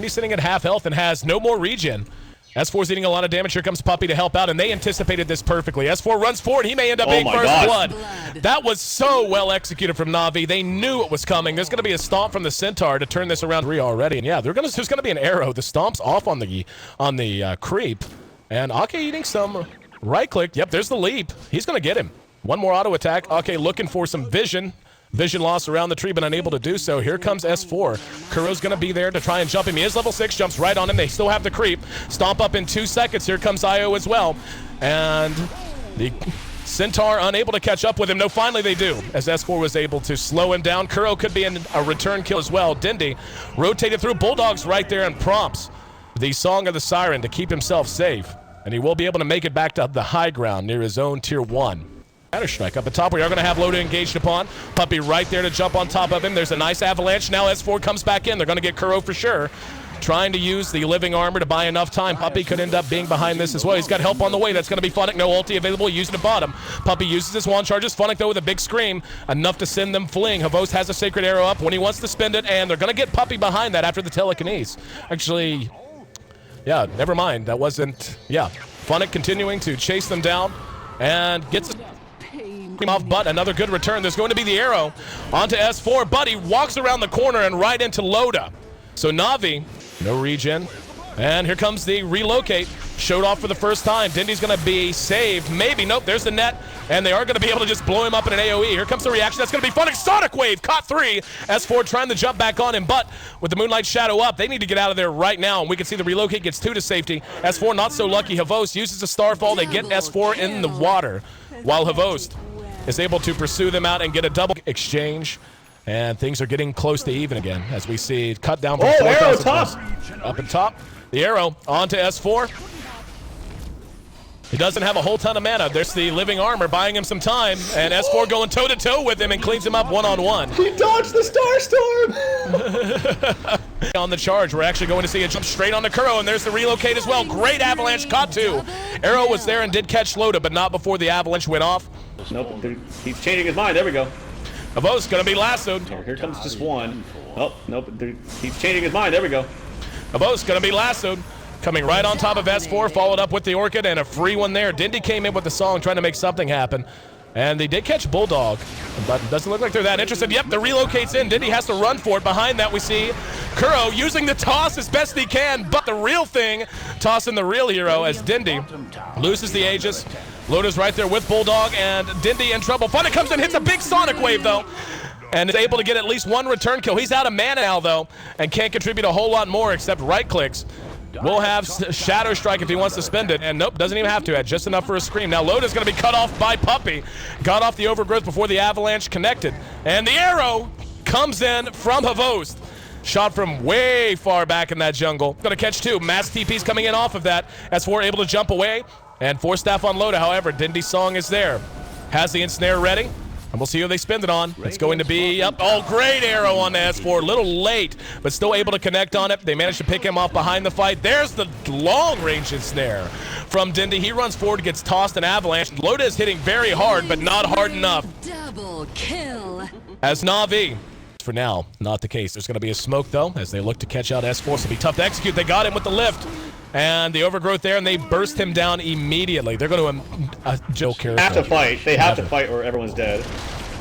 Dindy sitting at half health and has no more regen. S4's eating a lot of damage. Here comes Puppey to help out, and they anticipated this perfectly. S4 runs forward. He may end up being first blood. That was so well executed from Na'Vi. They knew it was coming. There's going to be a stomp from the Centaur to turn this around 3 already. And yeah, there's going to be an arrow. The stomp's off on the creep. And Ake eating some right click. Yep, there's the leap. He's going to get him. One more auto attack. Ake looking for some vision. Vision loss around the tree, but unable to do so. Here comes S4. Kuro's going to be there to try and jump him. He is level 6, jumps right on him. They still have the creep. Stomp up in 2 seconds. Here comes IO as well. And the Centaur unable to catch up with him. No, finally they do, as S4 was able to slow him down. Kuro could be in a return kill as well. Dindy rotated through. Bulldogs right there and prompts the Song of the Siren to keep himself safe. And he will be able to make it back to the high ground near his own tier 1. Strike up the top. We are going to have Loda engaged upon. Puppey right there to jump on top of him. There's a nice avalanche. Now S4 comes back in. They're going to get Kuro for sure. Trying to use the living armor to buy enough time. Puppey could end up being behind this as well. He's got help on the way. That's going to be Funnick. No ulti available. Using the bottom. Puppey uses his wand charges. Funnick though with a big scream. Enough to send them fleeing. Havos has a sacred arrow up when he wants to spend it, and they're going to get Puppey behind that after the telekinesis. Actually, yeah, never mind. That wasn't, yeah. Funnick continuing to chase them down and gets off, but another good return. There's going to be the arrow onto S4, but he walks around the corner and right into Loda. So Na'Vi, no regen. And here comes the relocate. Showed off for the first time. Dindy's going to be saved. Maybe. Nope, there's the net. And they are going to be able to just blow him up in an AoE. Here comes the reaction. That's going to be Funnick. Sonic Wave. Caught 3. S4 trying to jump back on him, but with the Moonlight Shadow up, they need to get out of there right now. And we can see the relocate gets 2 to safety. S4 not so lucky. Havos uses a Starfall. They get S4 in the water, while Havos is able to pursue them out and get a double exchange. And things are getting close to even again as we see cut down from 4,000 top. Up and top. The arrow onto S4. He doesn't have a whole ton of mana. There's the living armor buying him some time, and S4 going toe-to-toe with him and cleans him up one-on-one. He dodged the Starstorm! On the charge, we're actually going to see a jump straight onto Kuro, and there's the relocate as well. Great avalanche, caught 2. Arrow was there and did catch Loda, but not before the avalanche went off. Nope, he's changing his mind. There we go. Havos going to be lassoed. Here comes just one. Oh, nope, he's changing his mind. There we go. Havos going to be lassoed. Coming right on top of S4, followed up with the Orchid and a free one there. Dindy came in with the song trying to make something happen. And they did catch Bulldog, but it doesn't look like they're that interested. Yep, the relocate's in. Dindy has to run for it. Behind that, we see Kuro using the toss as best he can, but the real thing, tossing the real hero as Dindy loses the Aegis. Loda's right there with Bulldog, and Dindy in trouble. Funnick comes in, hits a big Sonic Wave, though, and is able to get at least 1 return kill. He's out of mana now, though, and can't contribute a whole lot more except right clicks. Will have Shadow Strike if he wants to spend it, and nope, doesn't even have to. Had just enough for a scream. Now Loda's going to be cut off by Puppey. Got off the overgrowth before the avalanche connected, and the arrow comes in from Havos. Shot from way far back in that jungle. Going to catch 2. Mass TP's coming in off of that. S4 able to jump away, and 4 staff on Loda. However, Dindy's song is there. Has the ensnare ready. And we'll see who they spend it on. It's going to be up. Oh, great arrow on the S4. A little late, but still able to connect on it. They managed to pick him off behind the fight. There's the long-range ensnare from Dindy. He runs forward, gets tossed an avalanche. Loda is hitting very hard, but not hard enough. Double kill. As Na'Vi. For now, not the case. There's going to be a smoke, though, as they look to catch out S4. So it'll be tough to execute. They got him with the lift. And the overgrowth there, and they burst him down immediately. They're going to Joe character. Have to fight. They have to fight or everyone's dead.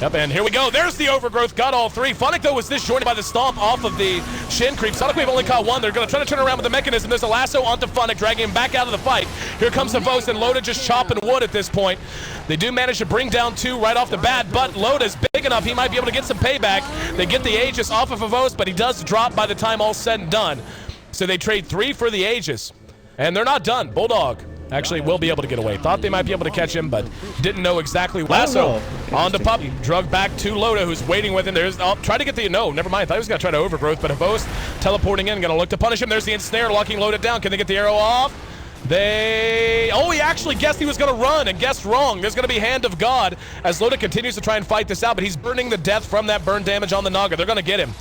Yep, and here we go. There's the overgrowth. Got all 3. Funnick, though, was disjointed by the stomp off of the shin creep. Sonic Wave only caught 1. They're going to try to turn around with the mechanism. There's a lasso onto Funnick, dragging him back out of the fight. Here comes Havos, and Loda just chopping wood at this point. They do manage to bring down 2 right off the bat, but Loda's big enough. He might be able to get some payback. They get the Aegis off of Havos, but he does drop by the time all's said and done. So they trade 3 for the Aegis. And they're not done. Bulldog actually will be able to get away. Thought they might be able to catch him, but didn't know exactly. Lasso onto Puppey. Drug back to Loda, who's waiting with him. There's, try to get the, no, never mind. Thought he was going to try to overgrowth, but Havos teleporting in, going to look to punish him. There's the ensnare, locking Loda down. Can they get the arrow off? Oh, he actually guessed he was going to run and guessed wrong. There's going to be Hand of God as Loda continues to try and fight this out, but he's burning the death from that burn damage on the Naga. They're going to get him.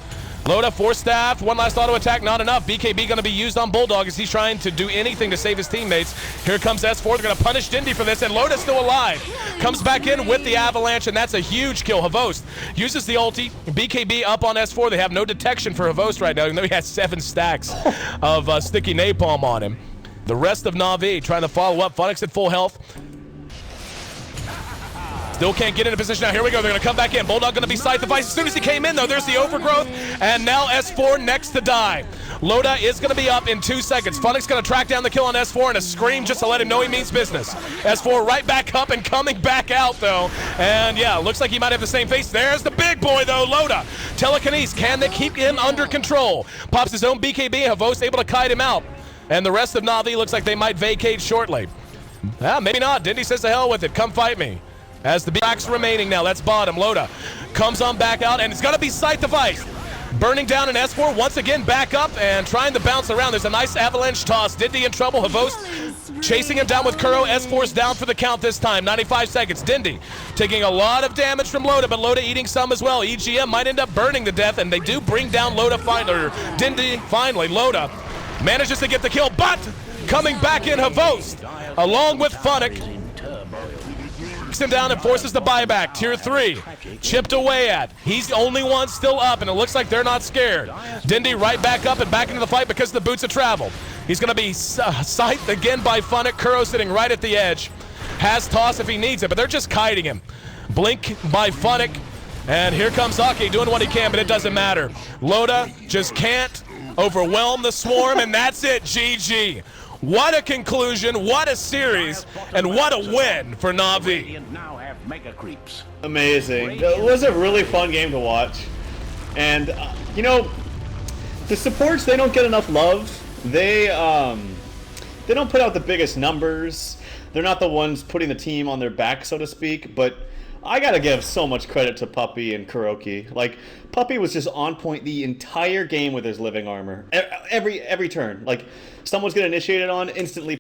Loda, 4 staff, 1 last auto attack, not enough. BKB going to be used on Bulldog as he's trying to do anything to save his teammates. Here comes S4, they're going to punish Dindy for this, and Loda's still alive. Comes back in with the avalanche, and that's a huge kill. Havost uses the ulti. BKB up on S4. They have no detection for Havost right now, even though he has 7 stacks of sticky napalm on him. The rest of Na'Vi trying to follow up. Funix at full health. Still can't get into position now. Here we go. They're going to come back in. Bulldog going to be side device. As soon as he came in, though, there's the overgrowth. And now S4 next to die. Loda is going to be up in 2 seconds. Funix going to track down the kill on S4 and a scream just to let him know he means business. S4 right back up and coming back out, though. And, yeah, looks like he might have the same face. There's the big boy, though, Loda. Telekinese, can they keep him under control? Pops his own BKB. Havost able to kite him out. And the rest of Na'Vi looks like they might vacate shortly. Maybe not. Dindy says to hell with it. Come fight me. As the backs remaining now, that's bottom. Loda comes on back out, and it's going to be sight device. Burning down an S4 once again back up and trying to bounce around. There's a nice avalanche toss. Dindy in trouble. Havost chasing him down with Kuro. S4's down for the count this time. 95 seconds. Dindy taking a lot of damage from Loda, but Loda eating some as well. EGM might end up burning to death, and they do bring down Loda finally. Dindy finally. Loda manages to get the kill, but coming back in Havost along with Funix. Him down and forces the buyback. Tier 3 chipped away at. He's the only one still up, and it looks like they're not scared. Dindy right back up and back into the fight because the boots have traveled. He's going to be scythed again by Funix. Kuro sitting right at the edge. Has toss if he needs it, but they're just kiting him. Blink by Funix, and here comes Aki doing what he can, but it doesn't matter. Loda just can't overwhelm the swarm, and that's it. GG. What a conclusion, what a series, and what a win for Na'Vi. Amazing. It was a really fun game to watch. And, you know, the supports, they don't get enough love. They don't put out the biggest numbers. They're not the ones putting the team on their back, so to speak, but I gotta give so much credit to Puppy and Kuroki. Like, Puppy was just on point the entire game with his living armor. Every turn. Like, someone's getting initiated on, instantly